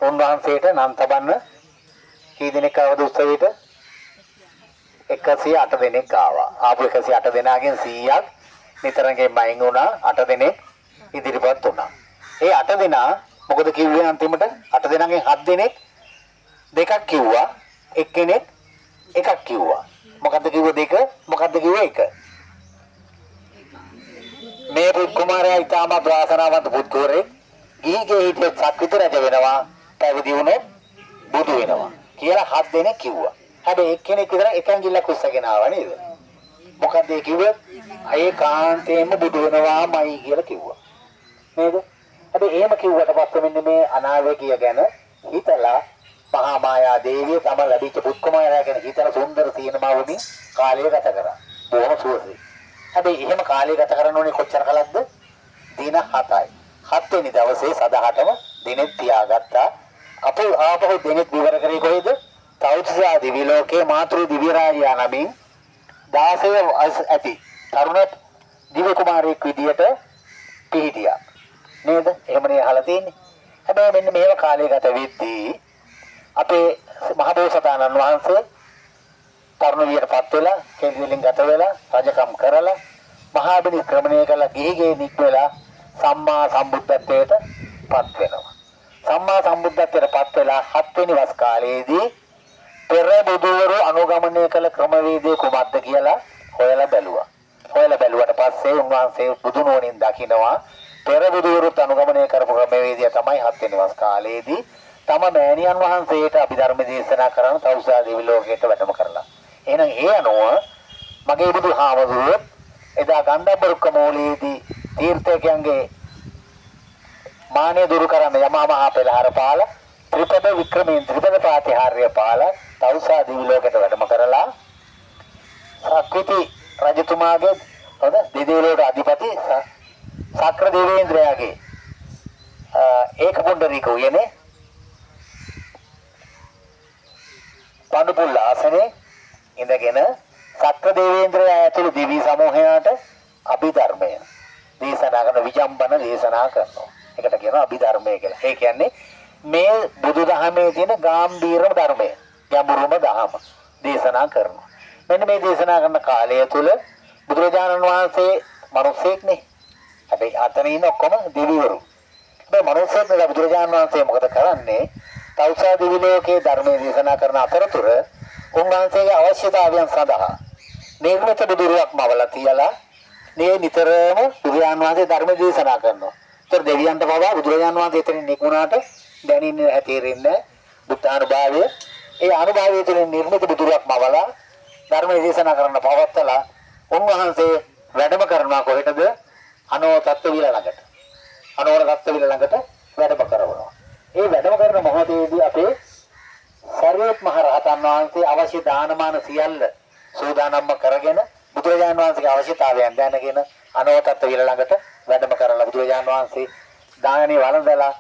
උන්වහන්සේට නම් තබන්න කී දෙනෙක් ආවද උත්සවයට? 108 දෙනෙක් ආවා. ආපු 108 දෙනාගෙන් 100ක් නිතරගෙන් බයින් වුණා. 8 දෙනෙක් ඉදිරිපත් වුණා. ඒ 8 දෙනා මොකද කිව්වේ අන්තිමට? 8 දෙනාගෙන් 7 දෙනෙක් දෙකක් කිව්වා. එක්කෙනෙක් එකක් කිව්වා. මොකද්ද කිව්වේ දෙක? මොකද්ද කිව්වේ එක? මේ පුත් කුමාරයා ඊටම ප්‍රාසනාවන්ත පුත්කෝරේ ගිහිගේ හිටිය සක්විත රජ වෙනවා. පැවිදි වුණොත් බුදු වෙනවා කියලා 7 දෙනෙක් කිව්වා. හැබැයි එක්කෙනෙක් විතර එකන් ගිල්ලක් උස්සගෙන ආවා නේද? මොකද ඒ කිව්වේ? ඒ කාන්තේම බුදු වෙනවාමයි කියලා කිව්වා. නේද? හැබැයි එහෙම කිව්වට පස්සේ මෙන්න මේ අනාවැකිය ගැන හිතලා මහා මායා දේවිය තම ලැබිච්ච පුත් කුමාරයා ගැන හිතලා සුන්දර සීනමාවමින් කාලය ගත කරා. බොහොම සුවසේ. හැබැයි එහෙම කාලය ගත කරන්න ඕනේ කොච්චර කලක්ද? දින 7යි. 7 වෙනි දවසේ සදාහටම දිනෙත් තියාගත්තා. අපේ ආපහු දිනෙත් විවර කරේ කොහෙද? තවුසා දිවි ලෝකේ මාතෘ දිව්‍ය රාජයා නමින් 16 ඇති තරුණ දිව්‍ය කුමාරයෙක් විදියට පිහිටියා. නේද? එහෙමනේ අහලා තියෙන්නේ. හැබැයි මෙන්න මේව කාලය ගත වෙද්දී අපේ මහබෝසතාණන් වහන්සේ තරුණ වියටපත් වෙලා කෙන්දිලින් ගත වෙලා රජකම් කරලා මහා බිනික්‍රමණය කළ ගිහිගේ නික්මලා සම්මා සම්බුද්ධත්වයට පත් වෙනවා. සම්මා සම්බුද්ධත්වයට පත් වෙලා 7 වෙනි වස් කාලයේදී පෙර බුදුවරු අනුගමනය කළ ක්‍රමවේදය කුමක්ද කියලා හොයලා බැලුවා. හොයලා බැලුවට පස්සේ උන්වහන්සේ බුදු නුවණින් දකිනවා පෙර බුදුවරුත් අනුගමනය කරපු ක්‍රමවේදය තමයි 7 වෙනි වස් කාලයේදී තම මෑණියන් වහන්සේට අභිධර්ම දේශනා කරන තවුසා දිවි ලෝකයට වැඩම කරලා. එහෙනම් ඒ අනුව මගේ බුදුහාමුදුරුවෝ එදා ගන්ධබ්බරුක්ක මූලයේදී තීර්ථකයන්ගේ මානෙ දුරු කරන්න යමා මහා පෙළහර පාල ත්‍රිපද වික්‍රමයෙන් ත්‍රිපද ප්‍රාතිහාර්ය පාල තවුසා දිවි ලෝකයට වැඩම කරලා සක්විති රජතුමාගේ හොඳ දෙදෙවිලට අධිපති සක්‍ර දේවේන්ද්‍රයාගේ ඒක පොණ්ඩරීක උයනේ පඬුපුල් ආසනේ ඉඳගෙන සක්‍ර දේවේන්ද්‍රයා ඇතුළු දිවි සමූහයාට අභිධර්මය දේශනා කරන විජම්බන දේශනා කරනවා. ඒකට කියනවා අභිධර්මය කියලා. ඒ කියන්නේ මේ බුදුදහමේ තියෙන ගැඹීරම ධර්මය, ගැඹුරුම දහම දේශනා කරනවා. මෙන්න මේ දේශනා කරන කාලය තුල බුදුරජාණන් වහන්සේ මිනිසෙක්නේ. හැබැයි අතන ඉන්න ඔක්කොම දෙවිවරු. මේ මිනිසෙක් නේද බුදුරජාණන් වහන්සේ මොකද කරන්නේ? තවුසා දිවි ලෝකයේ ධර්මයේ දේශනා කරන අතරතුර උන්වහන්සේගේ අවශ්‍යතාවයන් සඳහා නිර්මිත බුදුරුවක් මවලා තියලා මේ නිතරම බුදුරජාණන් වහන්සේ ධර්ම දේශනා කරනවා. ඒතර දෙවියන්ට පවා බුදුරජාණන් වහන්සේ එතනින් නිකුණාට දැනින්නේ හැතේරෙන්නේ බුද්ධානුභාවය. ඒ අනුභවය තුළින් නිර්මිත බුදුරුවක් මවලා ධර්ම දේශනා කරන්න පවත්තලා උන්වහන්සේ වැඩම කරනවා කොහෙටද? අනෝ තත්ත්වවිල ළඟට. අනෝර තත්ත්වවිල ළඟට වැඩම කරනවා. ඒ වැඩම කරන මොහොතේදී අපේ සරියුත් මහ රහතන් වහන්සේ අවශ්‍ය දානමාන සියල්ල සූදානම්ම කරගෙන බුදුරජාණන් වහන්සේගේ අවශ්‍යතාවයන් දැනගෙන අනෝතත්ත්ව විල ළඟට වැඩම කරලා බුදුරජාණන් වහන්සේ දානනේ වළඳලා